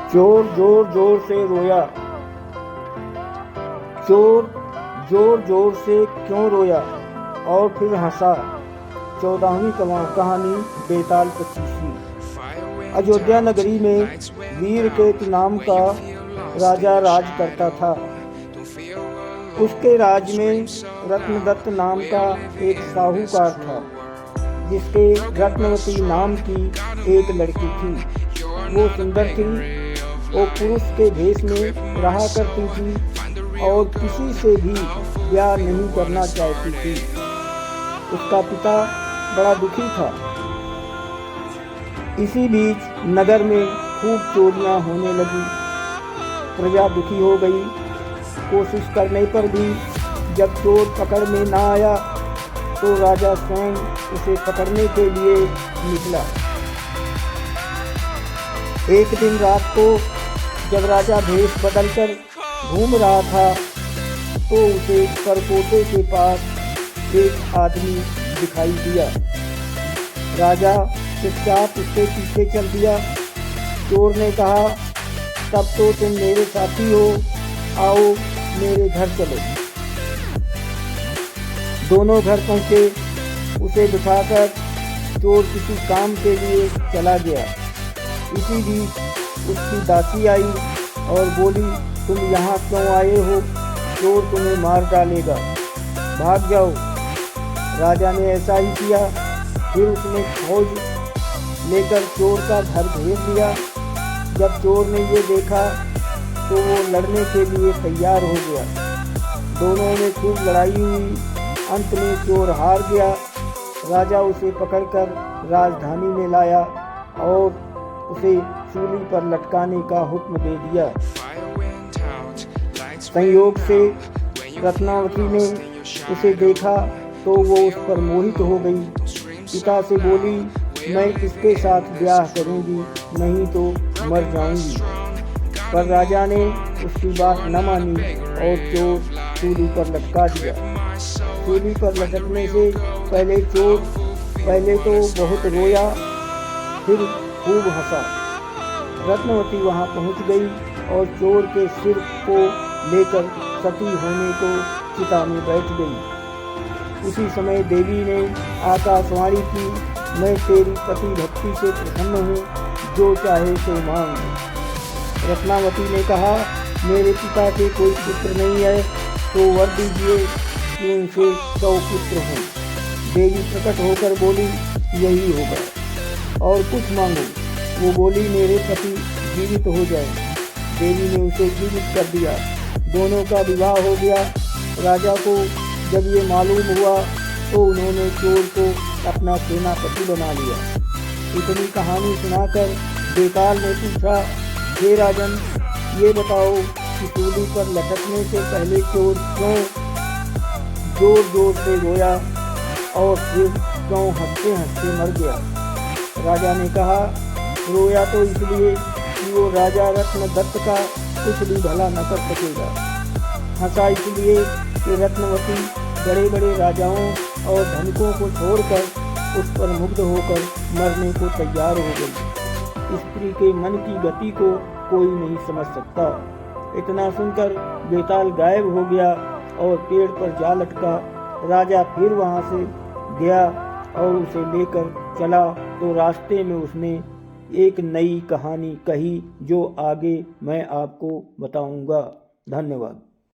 चोर जोर जोर से रोया। चोर जोर जोर से क्यों रोया और फिर हंसा। 14वीं कहानी बेताल 25। अयोध्या नगरी में वीरकेत नाम का राजा राज करता था। उसके राज में रत्नदत्त नाम का एक साहूकार था, जिसके रत्नवती नाम की एक लड़की थी। वो सुंदर थी। वो पुरुष के भेष में रहा करती थी और किसी से भी ब्याह नहीं करना चाहती थी। उसका पिता बड़ा दुखी था। इसी बीच नगर में खूब चोरियां होने लगी। प्रजा दुखी हो गई। कोशिश करने पर भी जब चोर पकड़ में ना आया तो राजा स्वयं उसे पकड़ने के लिए निकला। एक दिन रात को जब राजा भेष बदलकर घूम रहा था तो उसे परकोटे के पास एक आदमी दिखाई दिया। राजा चुपचाप उसके पीछे चल दिया। चोर ने कहा, तब तो तुम मेरे साथी हो, आओ मेरे घर चलो। दोनों घर पहुंचे। उसे बिठाकर चोर किसी काम के लिए चला गया। इसी बीच उसकी दासी आई और बोली, तुम यहाँ क्यों आए हो? चोर तुम्हें मार डालेगा, भाग जाओ। राजा ने ऐसा ही किया। फिर उसने फौज लेकर चोर का घर घेर लिया। जब चोर ने ये देखा तो वो लड़ने के लिए तैयार हो गया। दोनों में खूब लड़ाई हुई। अंत में चोर हार गया। राजा उसे पकड़कर राजधानी में लाया और उसे सूली पर लटकाने का हुक्म दे दिया। संयोग से रत्नावती ने उसे देखा तो वो उस पर मोहित हो गई। पिता से बोली, मैं इसके साथ ब्याह करूंगी, नहीं तो मर जाऊंगी। पर राजा ने उसकी बात न मानी और चोर सूली पर लटका दिया। सूली पर लटकने से पहले चोर पहले तो बहुत रोया, फिर खूब हंसा। रत्नवती वहां पहुंच गई और चोर के सिर को लेकर सती होने को चिता में बैठ गई। उसी समय देवी ने आकाशवाणी की, मैं तेरी पति भक्ति से प्रसन्न हूँ, जो चाहे सो मांग। रत्नावती ने कहा, मेरे पिता के कोई पुत्र नहीं है तो वर दीजिए कि उनसे 100 पुत्र हों। देवी प्रकट होकर बोली, यही होगा और कुछ मांगो। वो बोली, मेरे पति जीवित हो जाए। देवी ने उसे जीवित कर दिया। दोनों का विवाह हो गया। राजा को जब ये मालूम हुआ तो उन्होंने चोर को अपना सेनापति बना लिया। इतनी कहानी सुनाकर बेताल ने पूछा, हे राजन, ये बताओ कि सूली पर लटकने से पहले चोर क्यों जोर जोर से रोया और फिर क्यों हंसते हंसते मर गया? राजा ने कहा, रोया तो इसलिए कि वो राजा रत्नदत्त का कुछ भी भला न कर सकेगा। हंसा इसलिए कि रत्नवती बड़े बड़े राजाओं और धनिकों को छोड़कर उस पर मुग्ध होकर मरने को तैयार हो गई। स्त्री के मन की गति को कोई नहीं समझ सकता। इतना सुनकर बेताल गायब हो गया और पेड़ पर जा लटका। राजा फिर वहां से गया और उसे लेकर चला तो रास्ते में उसने एक नई कहानी कही, जो आगे मैं आपको बताऊंगा। धन्यवाद।